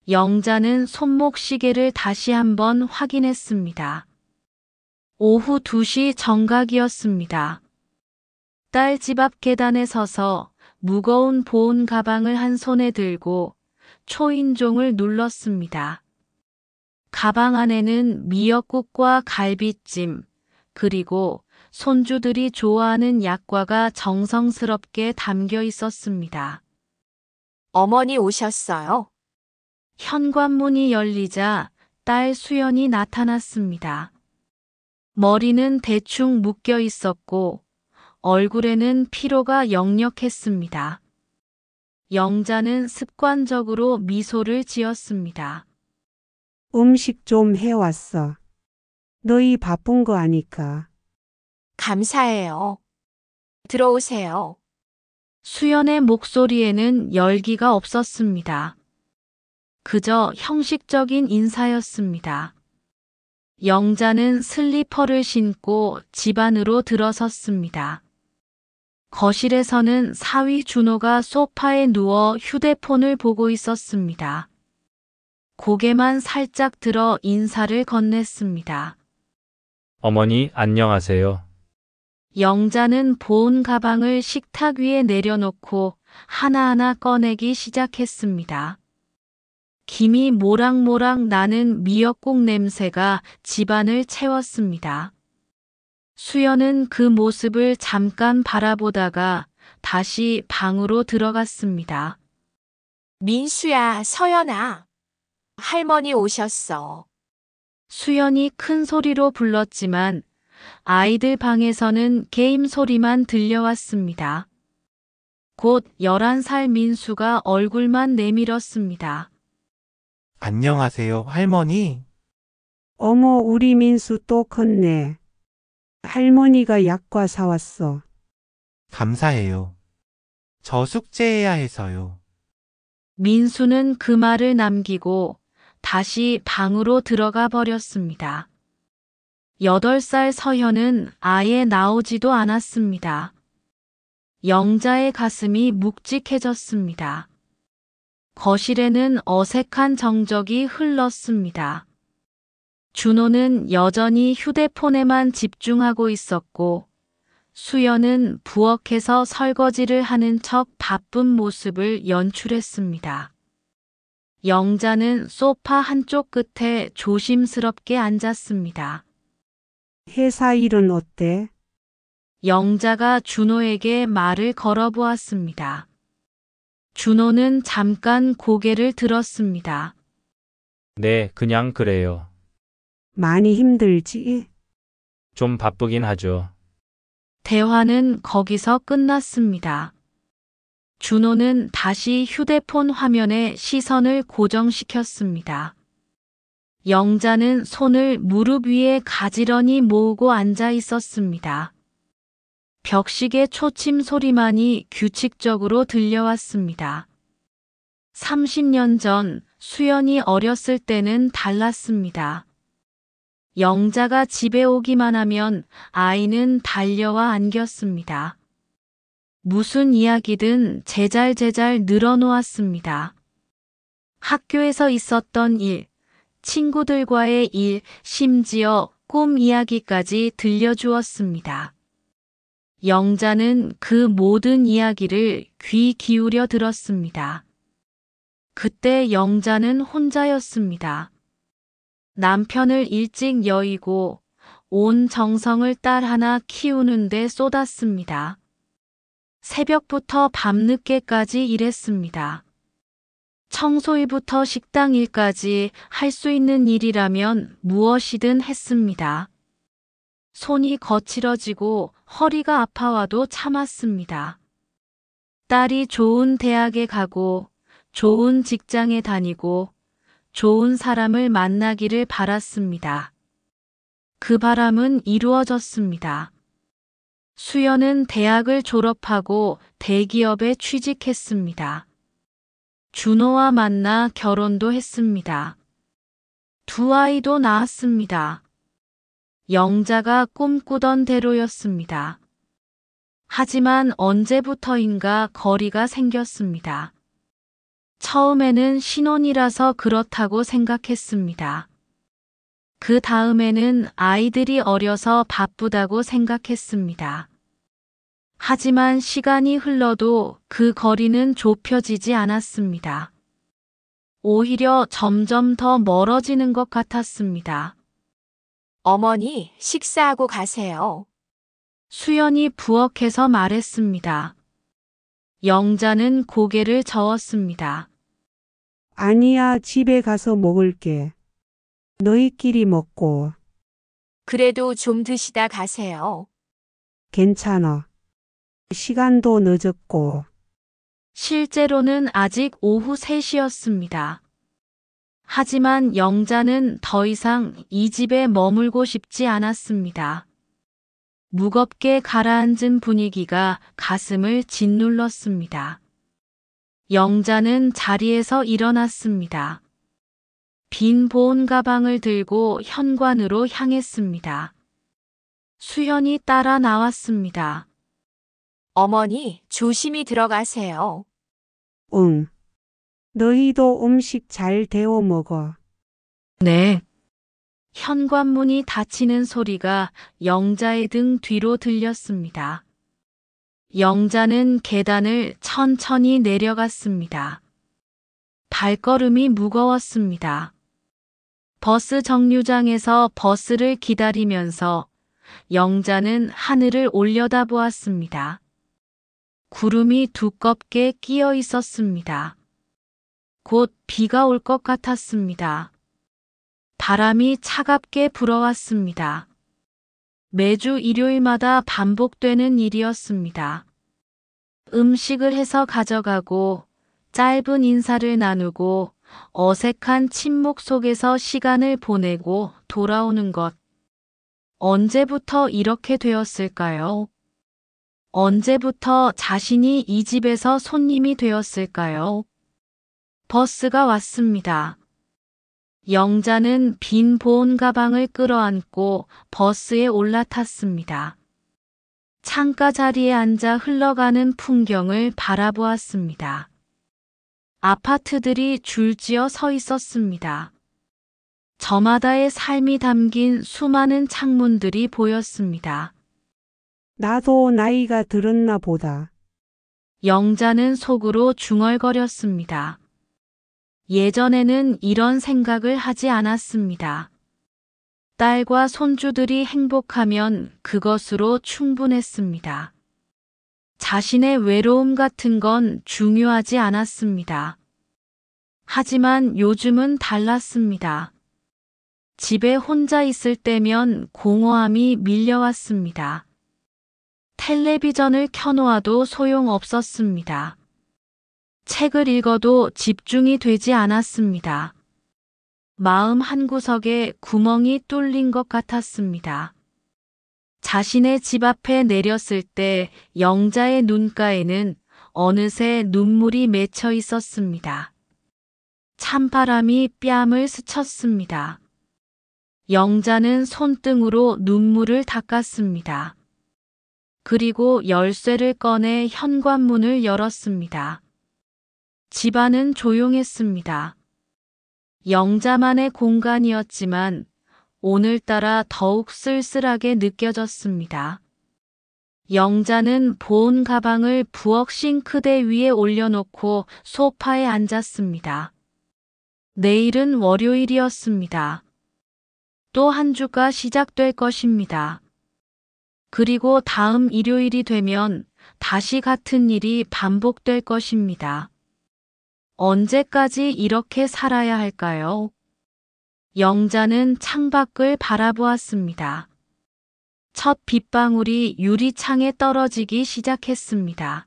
영자는 손목 시계를 다시 한번 확인했습니다. 오후 2시 정각이었습니다. 딸 집 앞 계단에 서서 무거운 보온 가방을 한 손에 들고 초인종을 눌렀습니다. 가방 안에는 미역국과 갈비찜, 그리고 손주들이 좋아하는 약과가 정성스럽게 담겨 있었습니다. 어머니 오셨어요? 현관문이 열리자 딸 수연이 나타났습니다. 머리는 대충 묶여 있었고 얼굴에는 피로가 역력했습니다. 영자는 습관적으로 미소를 지었습니다. 음식 좀 해왔어. 너희 바쁜 거 아니까. 감사해요. 들어오세요. 수연의 목소리에는 열기가 없었습니다. 그저 형식적인 인사였습니다. 영자는 슬리퍼를 신고 집 안으로 들어섰습니다. 거실에서는 사위 준호가 소파에 누워 휴대폰을 보고 있었습니다. 고개만 살짝 들어 인사를 건넸습니다. 어머니 안녕하세요. 영자는 보온 가방을 식탁 위에 내려놓고 하나하나 꺼내기 시작했습니다. 김이 모락모락 나는 미역국 냄새가 집안을 채웠습니다. 수연은 그 모습을 잠깐 바라보다가 다시 방으로 들어갔습니다. 민수야, 서연아. 할머니 오셨어. 수연이 큰 소리로 불렀지만 아이들 방에서는 게임 소리만 들려왔습니다. 곧 11살 민수가 얼굴만 내밀었습니다. 안녕하세요, 할머니. 어머, 우리 민수 또 컸네. 할머니가 약과 사왔어. 감사해요. 저 숙제해야 해서요. 민수는 그 말을 남기고 다시 방으로 들어가 버렸습니다. 8살 서현은 아예 나오지도 않았습니다. 영자의 가슴이 묵직해졌습니다. 거실에는 어색한 정적이 흘렀습니다. 준호는 여전히 휴대폰에만 집중하고 있었고 수연은 부엌에서 설거지를 하는 척 바쁜 모습을 연출했습니다. 영자는 소파 한쪽 끝에 조심스럽게 앉았습니다. 회사 일은 어때? 영자가 준호에게 말을 걸어보았습니다. 준호는 잠깐 고개를 들었습니다. 네, 그냥 그래요. 많이 힘들지? 좀 바쁘긴 하죠. 대화는 거기서 끝났습니다. 준호는 다시 휴대폰 화면에 시선을 고정시켰습니다. 영자는 손을 무릎 위에 가지런히 모으고 앉아 있었습니다. 벽시계 초침 소리만이 규칙적으로 들려왔습니다. 30년 전 수연이 어렸을 때는 달랐습니다. 영자가 집에 오기만 하면 아이는 달려와 안겼습니다. 무슨 이야기든 제잘제잘 늘어놓았습니다. 학교에서 있었던 일, 친구들과의 일, 심지어 꿈 이야기까지 들려주었습니다. 영자는 그 모든 이야기를 귀 기울여 들었습니다. 그때 영자는 혼자였습니다. 남편을 일찍 여의고 온 정성을 딸 하나 키우는데 쏟았습니다. 새벽부터 밤늦게까지 일했습니다. 청소일부터 식당 일까지 할 수 있는 일이라면 무엇이든 했습니다. 손이 거칠어지고 허리가 아파와도 참았습니다. 딸이 좋은 대학에 가고 좋은 직장에 다니고 좋은 사람을 만나기를 바랐습니다. 그 바람은 이루어졌습니다. 수연은 대학을 졸업하고 대기업에 취직했습니다. 준호와 만나 결혼도 했습니다. 두 아이도 낳았습니다. 영자가 꿈꾸던 대로였습니다. 하지만 언제부터인가 거리가 생겼습니다. 처음에는 신혼이라서 그렇다고 생각했습니다. 그 다음에는 아이들이 어려서 바쁘다고 생각했습니다. 하지만 시간이 흘러도 그 거리는 좁혀지지 않았습니다. 오히려 점점 더 멀어지는 것 같았습니다. 어머니, 식사하고 가세요. 수연이 부엌에서 말했습니다. 영자는 고개를 저었습니다. 아니야, 집에 가서 먹을게. 너희끼리 먹고. 그래도 좀 드시다 가세요. 괜찮아. 시간도 늦었고. 실제로는 아직 오후 3시였습니다. 하지만 영자는 더 이상 이 집에 머물고 싶지 않았습니다. 무겁게 가라앉은 분위기가 가슴을 짓눌렀습니다. 영자는 자리에서 일어났습니다. 빈 보온 가방을 들고 현관으로 향했습니다. 수현이 따라 나왔습니다. 어머니, 조심히 들어가세요. 응. 너희도 음식 잘 데워 먹어. 네. 현관문이 닫히는 소리가 영자의 등 뒤로 들렸습니다. 영자는 계단을 천천히 내려갔습니다. 발걸음이 무거웠습니다. 버스 정류장에서 버스를 기다리면서 영자는 하늘을 올려다보았습니다. 구름이 두껍게 끼어 있었습니다. 곧 비가 올 것 같았습니다. 바람이 차갑게 불어왔습니다. 매주 일요일마다 반복되는 일이었습니다. 음식을 해서 가져가고 짧은 인사를 나누고 어색한 침묵 속에서 시간을 보내고 돌아오는 것. 언제부터 이렇게 되었을까요? 언제부터 자신이 이 집에서 손님이 되었을까요? 버스가 왔습니다. 영자는 빈 보온 가방을 끌어안고 버스에 올라탔습니다. 창가 자리에 앉아 흘러가는 풍경을 바라보았습니다. 아파트들이 줄지어 서 있었습니다. 저마다의 삶이 담긴 수많은 창문들이 보였습니다. 나도 나이가 들었나 보다. 영자는 속으로 중얼거렸습니다. 예전에는 이런 생각을 하지 않았습니다. 딸과 손주들이 행복하면 그것으로 충분했습니다. 자신의 외로움 같은 건 중요하지 않았습니다. 하지만 요즘은 달랐습니다. 집에 혼자 있을 때면 공허함이 밀려왔습니다. 텔레비전을 켜놓아도 소용없었습니다. 책을 읽어도 집중이 되지 않았습니다. 마음 한구석에 구멍이 뚫린 것 같았습니다. 자신의 집 앞에 내렸을 때 영자의 눈가에는 어느새 눈물이 맺혀 있었습니다. 찬바람이 뺨을 스쳤습니다. 영자는 손등으로 눈물을 닦았습니다. 그리고 열쇠를 꺼내 현관문을 열었습니다. 집안은 조용했습니다. 영자만의 공간이었지만 오늘따라 더욱 쓸쓸하게 느껴졌습니다. 영자는 보온 가방을 부엌 싱크대 위에 올려놓고 소파에 앉았습니다. 내일은 월요일이었습니다. 또 한 주가 시작될 것입니다. 그리고 다음 일요일이 되면 다시 같은 일이 반복될 것입니다. 언제까지 이렇게 살아야 할까요? 영자는 창밖을 바라보았습니다. 첫 빗방울이 유리창에 떨어지기 시작했습니다.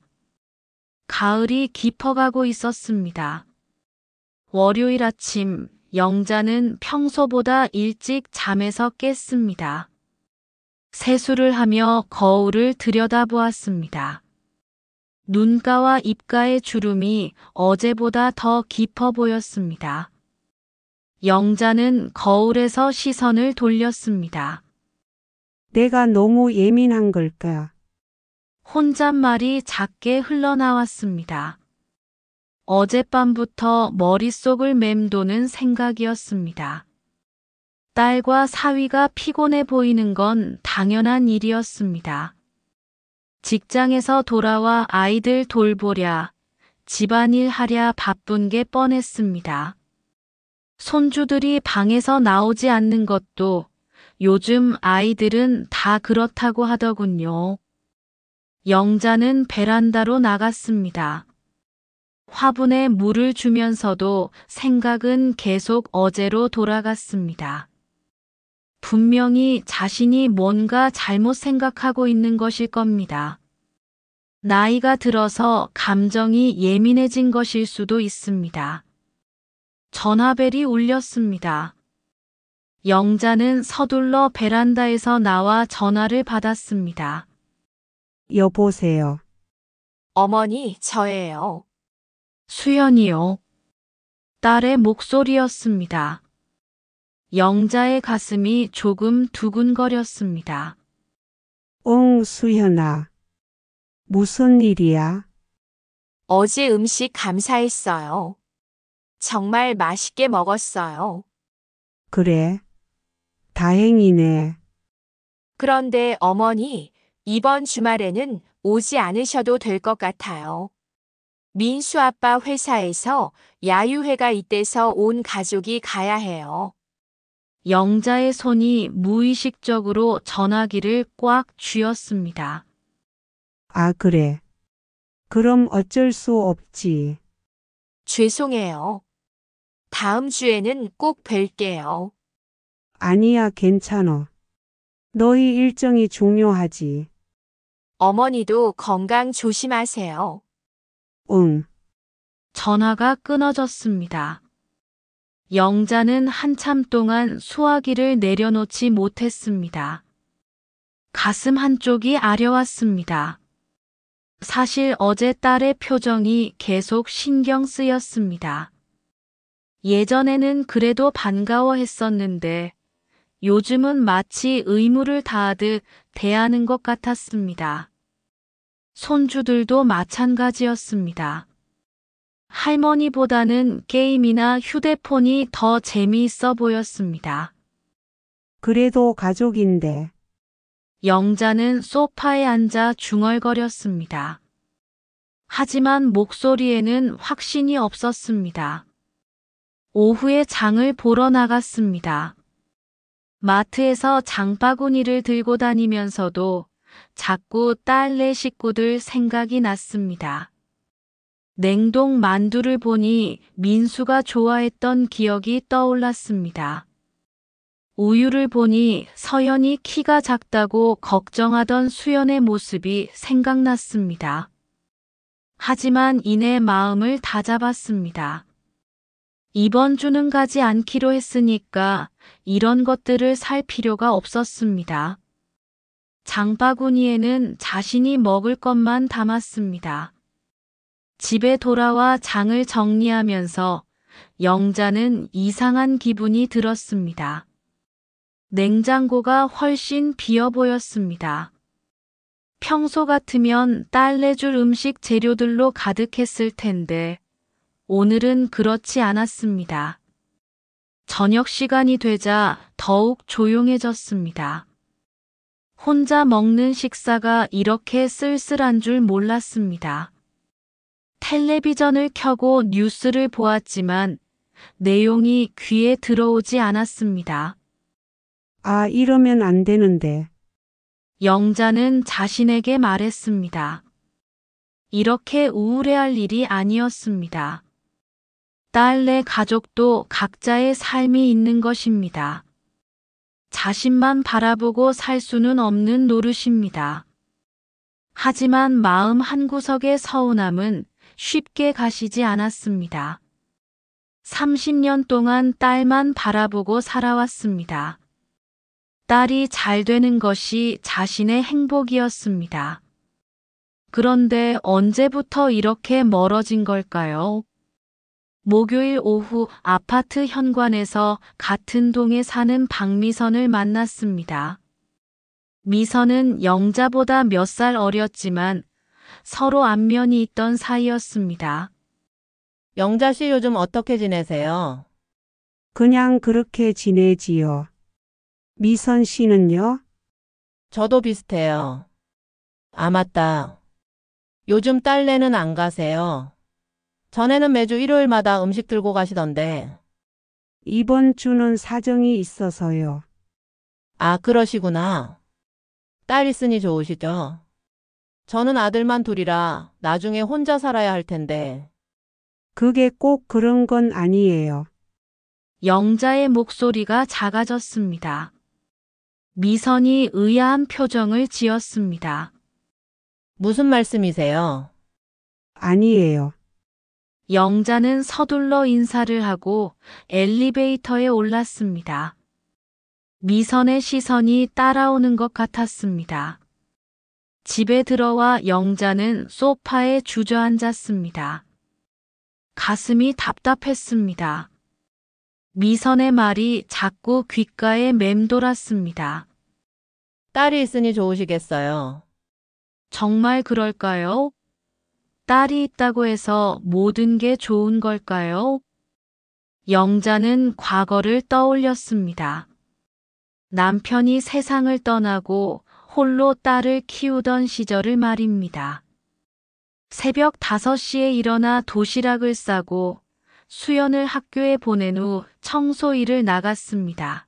가을이 깊어가고 있었습니다. 월요일 아침, 영자는 평소보다 일찍 잠에서 깼습니다. 세수를 하며 거울을 들여다보았습니다. 눈가와 입가의 주름이 어제보다 더 깊어 보였습니다. 영자는 거울에서 시선을 돌렸습니다. 내가 너무 예민한 걸까? 혼잣말이 작게 흘러나왔습니다. 어젯밤부터 머릿속을 맴도는 생각이었습니다. 딸과 사위가 피곤해 보이는 건 당연한 일이었습니다. 직장에서 돌아와 아이들 돌보랴, 집안일 하랴 바쁜 게 뻔했습니다. 손주들이 방에서 나오지 않는 것도 요즘 아이들은 다 그렇다고 하더군요. 영자는 베란다로 나갔습니다. 화분에 물을 주면서도 생각은 계속 어제로 돌아갔습니다. 분명히 자신이 뭔가 잘못 생각하고 있는 것일 겁니다. 나이가 들어서 감정이 예민해진 것일 수도 있습니다. 전화벨이 울렸습니다. 영자는 서둘러 베란다에서 나와 전화를 받았습니다. 여보세요. 어머니, 저예요. 수연이요. 딸의 목소리였습니다. 영자의 가슴이 조금 두근거렸습니다. 응, 수현아. 무슨 일이야? 어제 음식 감사했어요. 정말 맛있게 먹었어요. 그래. 다행이네. 그런데 어머니, 이번 주말에는 오지 않으셔도 될 것 같아요. 민수 아빠 회사에서 야유회가 있대서 온 가족이 가야 해요. 영자의 손이 무의식적으로 전화기를 꽉 쥐었습니다. 아, 그래. 그럼 어쩔 수 없지. 죄송해요. 다음 주에는 꼭 뵐게요. 아니야, 괜찮아. 너희 일정이 중요하지. 어머니도 건강 조심하세요. 응. 전화가 끊어졌습니다. 영자는 한참 동안 수화기를 내려놓지 못했습니다. 가슴 한쪽이 아려왔습니다. 사실 어제 딸의 표정이 계속 신경 쓰였습니다. 예전에는 그래도 반가워했었는데 요즘은 마치 의무를 다하듯 대하는 것 같았습니다. 손주들도 마찬가지였습니다. 할머니보다는 게임이나 휴대폰이 더 재미있어 보였습니다. 그래도 가족인데. 영자는 소파에 앉아 중얼거렸습니다. 하지만 목소리에는 확신이 없었습니다. 오후에 장을 보러 나갔습니다. 마트에서 장바구니를 들고 다니면서도 자꾸 딸네 식구들 생각이 났습니다. 냉동 만두를 보니 민수가 좋아했던 기억이 떠올랐습니다. 우유를 보니 서연이 키가 작다고 걱정하던 수연의 모습이 생각났습니다. 하지만 이내 마음을 다잡았습니다. 이번 주는 가지 않기로 했으니까 이런 것들을 살 필요가 없었습니다. 장바구니에는 자신이 먹을 것만 담았습니다. 집에 돌아와 장을 정리하면서 영자는 이상한 기분이 들었습니다. 냉장고가 훨씬 비어 보였습니다. 평소 같으면 딸내줄 음식 재료들로 가득했을 텐데 오늘은 그렇지 않았습니다. 저녁 시간이 되자 더욱 조용해졌습니다. 혼자 먹는 식사가 이렇게 쓸쓸한 줄 몰랐습니다. 텔레비전을 켜고 뉴스를 보았지만 내용이 귀에 들어오지 않았습니다. 아, 이러면 안 되는데. 영자는 자신에게 말했습니다. 이렇게 우울해할 일이 아니었습니다. 딸네 가족도 각자의 삶이 있는 것입니다. 자신만 바라보고 살 수는 없는 노릇입니다. 하지만 마음 한구석의 서운함은 쉽게 가시지 않았습니다. 30년 동안 딸만 바라보고 살아왔습니다. 딸이 잘 되는 것이 자신의 행복이었습니다. 그런데 언제부터 이렇게 멀어진 걸까요? 목요일 오후 아파트 현관에서 같은 동에 사는 박미선을 만났습니다. 미선은 영자보다 몇 살 어렸지만 서로 안면이 있던 사이였습니다. 영자 씨 요즘 어떻게 지내세요? 그냥 그렇게 지내지요. 미선 씨는요? 저도 비슷해요. 아, 맞다. 요즘 딸내는 안 가세요. 전에는 매주 일요일마다 음식 들고 가시던데. 이번 주는 사정이 있어서요. 아, 그러시구나. 딸 있으니 좋으시죠? 저는 아들만 둘이라 나중에 혼자 살아야 할 텐데. 그게 꼭 그런 건 아니에요. 영자의 목소리가 작아졌습니다. 미선이 의아한 표정을 지었습니다. 무슨 말씀이세요? 아니에요. 영자는 서둘러 인사를 하고 엘리베이터에 올랐습니다. 미선의 시선이 따라오는 것 같았습니다. 집에 들어와 영자는 소파에 주저앉았습니다. 가슴이 답답했습니다. 미선의 말이 자꾸 귓가에 맴돌았습니다. 딸이 있으니 좋으시겠어요. 정말 그럴까요? 딸이 있다고 해서 모든 게 좋은 걸까요? 영자는 과거를 떠올렸습니다. 남편이 세상을 떠나고 홀로 딸을 키우던 시절을 말입니다. 새벽 5시에 일어나 도시락을 싸고 수연을 학교에 보낸 후 청소 일을 나갔습니다.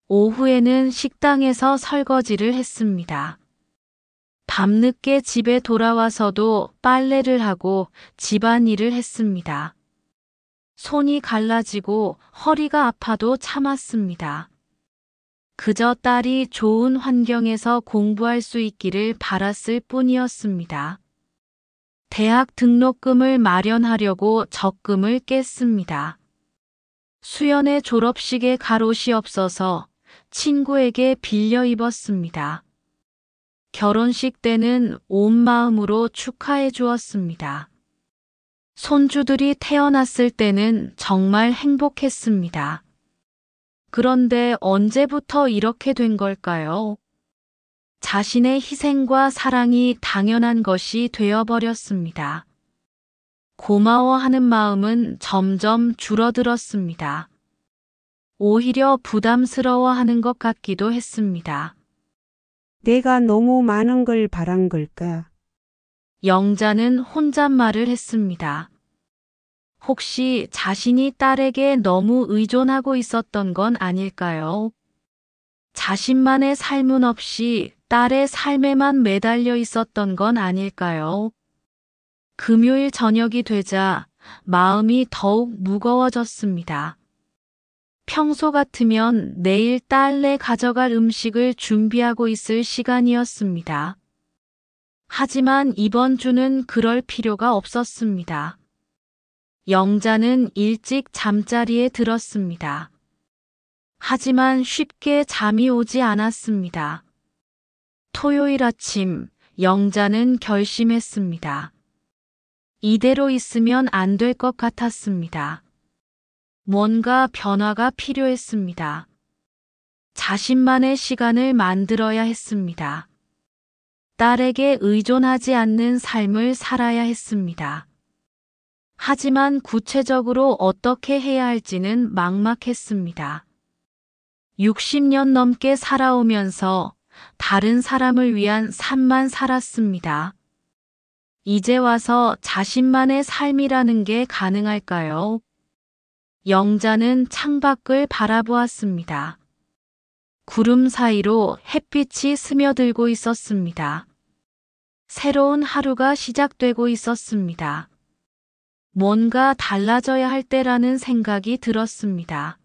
오후에는 식당에서 설거지를 했습니다. 밤늦게 집에 돌아와서도 빨래를 하고 집안일을 했습니다. 손이 갈라지고 허리가 아파도 참았습니다. 그저 딸이 좋은 환경에서 공부할 수 있기를 바랐을 뿐이었습니다. 대학 등록금을 마련하려고 적금을 깼습니다. 수연의 졸업식에 갈 옷이 없어서 친구에게 빌려 입었습니다. 결혼식 때는 온 마음으로 축하해 주었습니다. 손주들이 태어났을 때는 정말 행복했습니다. 그런데 언제부터 이렇게 된 걸까요? 자신의 희생과 사랑이 당연한 것이 되어버렸습니다. 고마워하는 마음은 점점 줄어들었습니다. 오히려 부담스러워하는 것 같기도 했습니다. 내가 너무 많은 걸 바란 걸까? 영자는 혼잣말을 했습니다. 혹시 자신이 딸에게 너무 의존하고 있었던 건 아닐까요? 자신만의 삶은 없이 딸의 삶에만 매달려 있었던 건 아닐까요? 금요일 저녁이 되자 마음이 더욱 무거워졌습니다. 평소 같으면 내일 딸내 가져갈 음식을 준비하고 있을 시간이었습니다. 하지만 이번 주는 그럴 필요가 없었습니다. 영자는 일찍 잠자리에 들었습니다. 하지만 쉽게 잠이 오지 않았습니다. 토요일 아침, 영자는 결심했습니다. 이대로 있으면 안 될 것 같았습니다. 뭔가 변화가 필요했습니다. 자신만의 시간을 만들어야 했습니다. 딸에게 의존하지 않는 삶을 살아야 했습니다. 하지만 구체적으로 어떻게 해야 할지는 막막했습니다. 60년 넘게 살아오면서 다른 사람을 위한 삶만 살았습니다. 이제 와서 자신만의 삶이라는 게 가능할까요? 영자는 창밖을 바라보았습니다. 구름 사이로 햇빛이 스며들고 있었습니다. 새로운 하루가 시작되고 있었습니다. 뭔가 달라져야 할 때라는 생각이 들었습니다.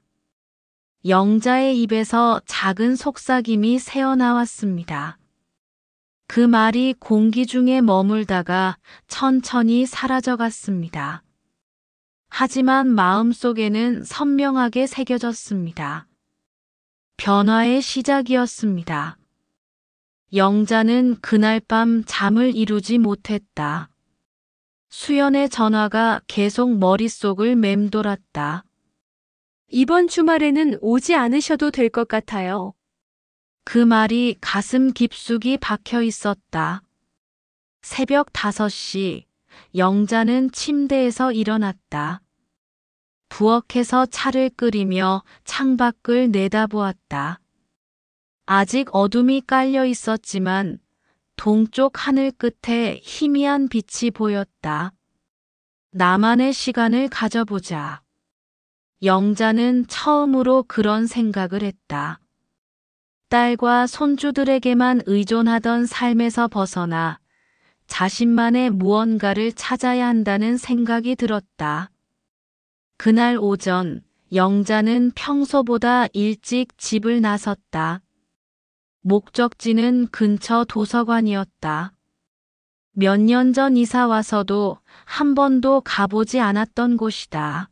영자의 입에서 작은 속삭임이 새어나왔습니다. 그 말이 공기 중에 머물다가 천천히 사라져갔습니다. 하지만 마음속에는 선명하게 새겨졌습니다. 변화의 시작이었습니다. 영자는 그날 밤 잠을 이루지 못했다. 수연의 전화가 계속 머릿속을 맴돌았다. 이번 주말에는 오지 않으셔도 될 것 같아요. 그 말이 가슴 깊숙이 박혀 있었다. 새벽 5시, 영자는 침대에서 일어났다. 부엌에서 차를 끓이며 창밖을 내다보았다. 아직 어둠이 깔려 있었지만 동쪽 하늘 끝에 희미한 빛이 보였다. 나만의 시간을 가져보자. 영자는 처음으로 그런 생각을 했다. 딸과 손주들에게만 의존하던 삶에서 벗어나 자신만의 무언가를 찾아야 한다는 생각이 들었다. 그날 오전, 영자는 평소보다 일찍 집을 나섰다. 목적지는 근처 도서관이었다. 몇 년 전 이사 와서도 한 번도 가보지 않았던 곳이다.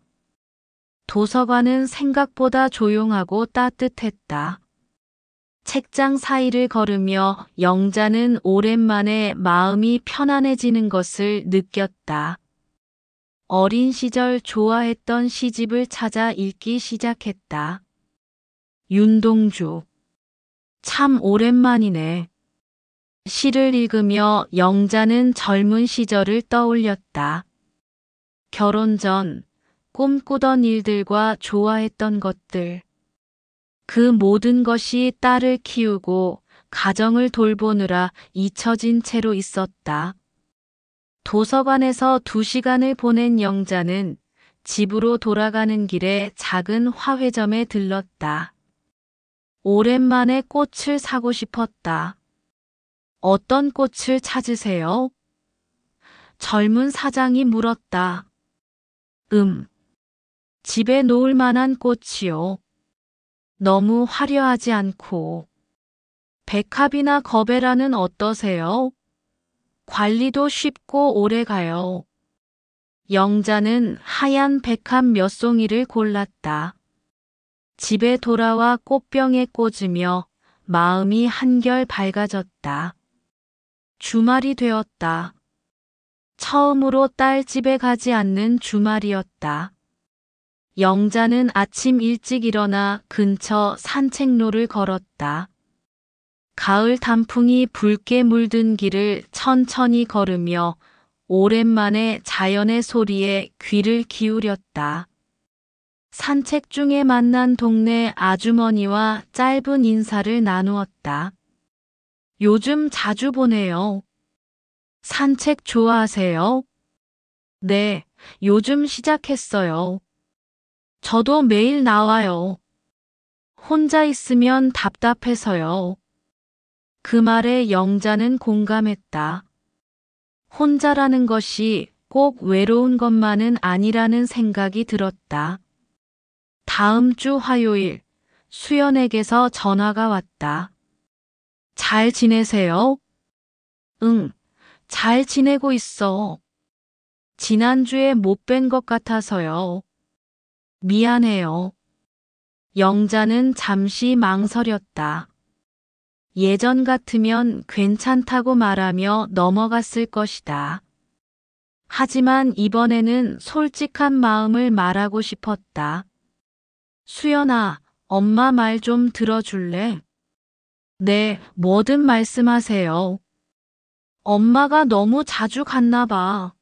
도서관은 생각보다 조용하고 따뜻했다. 책장 사이를 걸으며 영자는 오랜만에 마음이 편안해지는 것을 느꼈다. 어린 시절 좋아했던 시집을 찾아 읽기 시작했다. 윤동주. 참 오랜만이네. 시를 읽으며 영자는 젊은 시절을 떠올렸다. 결혼 전 꿈꾸던 일들과 좋아했던 것들. 그 모든 것이 딸을 키우고 가정을 돌보느라 잊혀진 채로 있었다. 도서관에서 2시간을 보낸 영자는 집으로 돌아가는 길에 작은 화훼점에 들렀다. 오랜만에 꽃을 사고 싶었다. 어떤 꽃을 찾으세요? 젊은 사장이 물었다. 집에 놓을 만한 꽃이요. 너무 화려하지 않고. 백합이나 거베라는 어떠세요? 관리도 쉽고 오래 가요. 영자는 하얀 백합 몇 송이를 골랐다. 집에 돌아와 꽃병에 꽂으며 마음이 한결 밝아졌다. 주말이 되었다. 처음으로 딸 집에 가지 않는 주말이었다. 영자는 아침 일찍 일어나 근처 산책로를 걸었다. 가을 단풍이 붉게 물든 길을 천천히 걸으며 오랜만에 자연의 소리에 귀를 기울였다. 산책 중에 만난 동네 아주머니와 짧은 인사를 나누었다. 요즘 자주 보네요. 산책 좋아하세요? 네, 요즘 시작했어요. 저도 매일 나와요. 혼자 있으면 답답해서요. 그 말에 영자는 공감했다. 혼자라는 것이 꼭 외로운 것만은 아니라는 생각이 들었다. 다음 주 화요일, 수연에게서 전화가 왔다. 잘 지내세요? 응, 잘 지내고 있어. 지난주에 못 뵌 것 같아서요. 미안해요. 영자는 잠시 망설였다. 예전 같으면 괜찮다고 말하며 넘어갔을 것이다. 하지만 이번에는 솔직한 마음을 말하고 싶었다. 수연아, 엄마 말 좀 들어줄래? 네, 뭐든 말씀하세요. 엄마가 너무 자주 갔나 봐.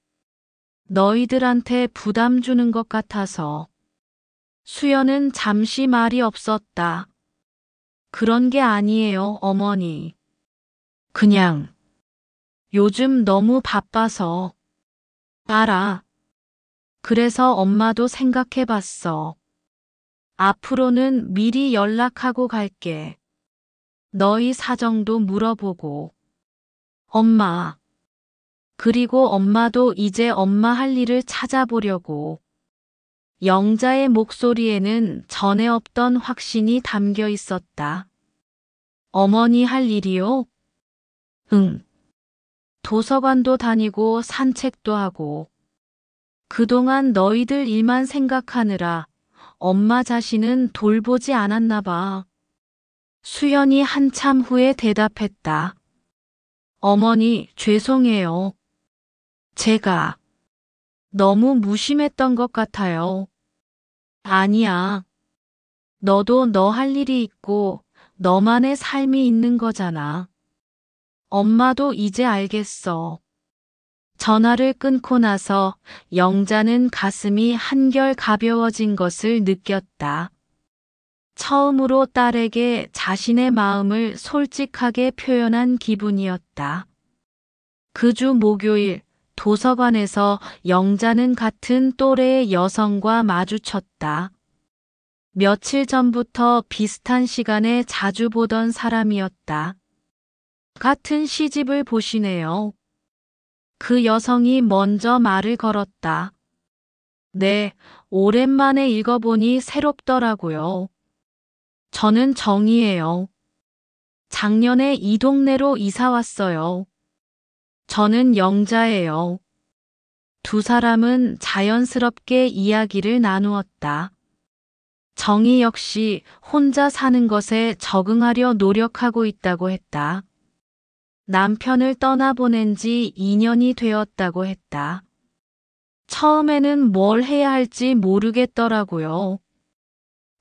너희들한테 부담 주는 것 같아서. 수연은 잠시 말이 없었다. 그런 게 아니에요, 어머니. 그냥 요즘 너무 바빠서. 알아. 그래서 엄마도 생각해봤어. 앞으로는 미리 연락하고 갈게. 너희 사정도 물어보고. 엄마. 그리고 엄마도 이제 엄마 할 일을 찾아보려고. 영자의 목소리에는 전에 없던 확신이 담겨 있었다. 어머니 할 일이요? 응. 도서관도 다니고 산책도 하고. 그동안 너희들 일만 생각하느라 엄마 자신은 돌보지 않았나 봐. 수연이 한참 후에 대답했다. 어머니, 죄송해요. 제가 너무 무심했던 것 같아요. 아니야. 너도 너 할 일이 있고 너만의 삶이 있는 거잖아. 엄마도 이제 알겠어. 전화를 끊고 나서 영자는 가슴이 한결 가벼워진 것을 느꼈다. 처음으로 딸에게 자신의 마음을 솔직하게 표현한 기분이었다. 그 주 목요일 도서관에서 영자는 같은 또래의 여성과 마주쳤다. 며칠 전부터 비슷한 시간에 자주 보던 사람이었다. 같은 시집을 보시네요. 그 여성이 먼저 말을 걸었다. 네, 오랜만에 읽어보니 새롭더라고요. 저는 정이에요. 작년에 이 동네로 이사 왔어요. 저는 영자예요. 두 사람은 자연스럽게 이야기를 나누었다. 정이 역시 혼자 사는 것에 적응하려 노력하고 있다고 했다. 남편을 떠나보낸 지 2년이 되었다고 했다. 처음에는 뭘 해야 할지 모르겠더라고요.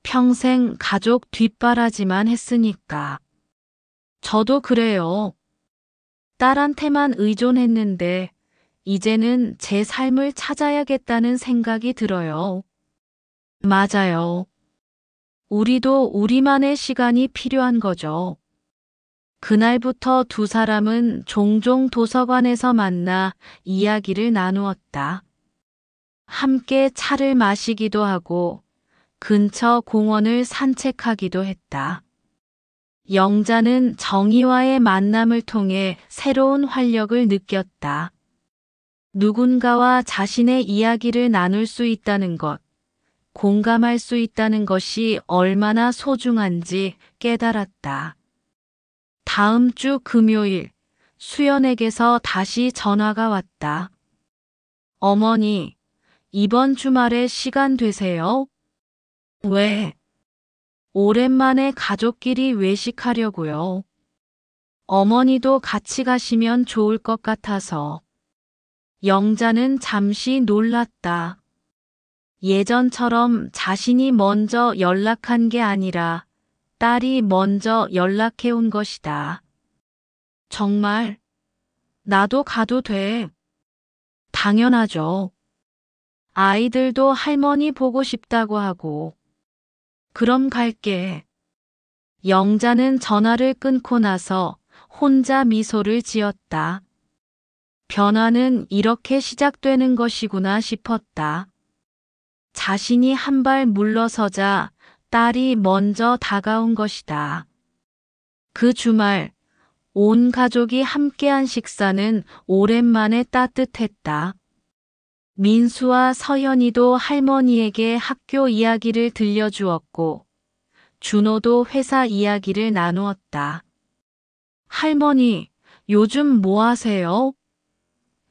평생 가족 뒷바라지만 했으니까. 저도 그래요. 딸한테만 의존했는데 이제는 제 삶을 찾아야겠다는 생각이 들어요. 맞아요. 우리도 우리만의 시간이 필요한 거죠. 그날부터 두 사람은 종종 도서관에서 만나 이야기를 나누었다. 함께 차를 마시기도 하고 근처 공원을 산책하기도 했다. 영자는 정희와의 만남을 통해 새로운 활력을 느꼈다. 누군가와 자신의 이야기를 나눌 수 있다는 것, 공감할 수 있다는 것이 얼마나 소중한지 깨달았다. 다음 주 금요일, 수연에게서 다시 전화가 왔다. 어머니, 이번 주말에 시간 되세요? 왜? 오랜만에 가족끼리 외식하려고요. 어머니도 같이 가시면 좋을 것 같아서. 영자는 잠시 놀랐다. 예전처럼 자신이 먼저 연락한 게 아니라 딸이 먼저 연락해 온 것이다. 정말? 나도 가도 돼. 당연하죠. 아이들도 할머니 보고 싶다고 하고. 그럼 갈게. 영자는 전화를 끊고 나서 혼자 미소를 지었다. 변화는 이렇게 시작되는 것이구나 싶었다. 자신이 한 발 물러서자 딸이 먼저 다가온 것이다. 그 주말, 온 가족이 함께한 식사는 오랜만에 따뜻했다. 민수와 서연이도 할머니에게 학교 이야기를 들려주었고, 준호도 회사 이야기를 나누었다. 할머니, 요즘 뭐 하세요?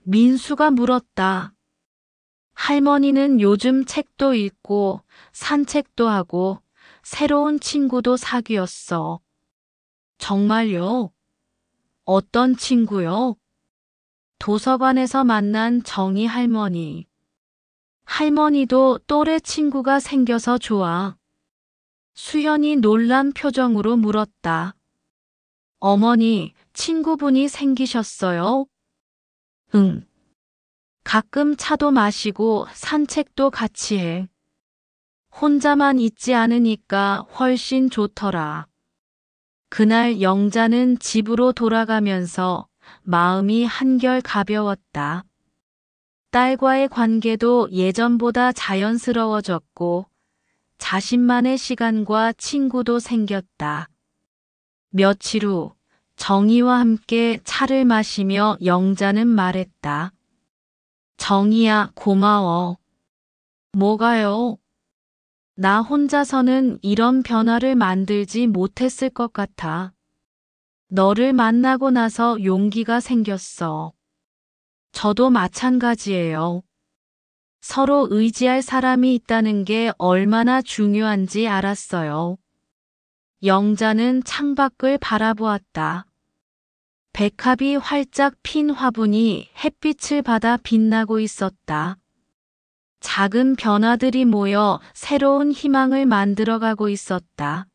민수가 물었다. 할머니는 요즘 책도 읽고 산책도 하고 새로운 친구도 사귀었어. 정말요? 어떤 친구요? 도서관에서 만난 정희 할머니. 할머니도 또래 친구가 생겨서 좋아. 수연이 놀란 표정으로 물었다. 어머니, 친구분이 생기셨어요? 응. 가끔 차도 마시고 산책도 같이 해. 혼자만 있지 않으니까 훨씬 좋더라. 그날 영자는 집으로 돌아가면서 마음이 한결 가벼웠다. 딸과의 관계도 예전보다 자연스러워졌고 자신만의 시간과 친구도 생겼다. 며칠 후 정희와 함께 차를 마시며 영자는 말했다. 정희야, 고마워. 뭐가요? 나 혼자서는 이런 변화를 만들지 못했을 것 같아. 너를 만나고 나서 용기가 생겼어. 저도 마찬가지예요. 서로 의지할 사람이 있다는 게 얼마나 중요한지 알았어요. 영자는 창밖을 바라보았다. 백합이 활짝 핀 화분이 햇빛을 받아 빛나고 있었다. 작은 변화들이 모여 새로운 희망을 만들어가고 있었다.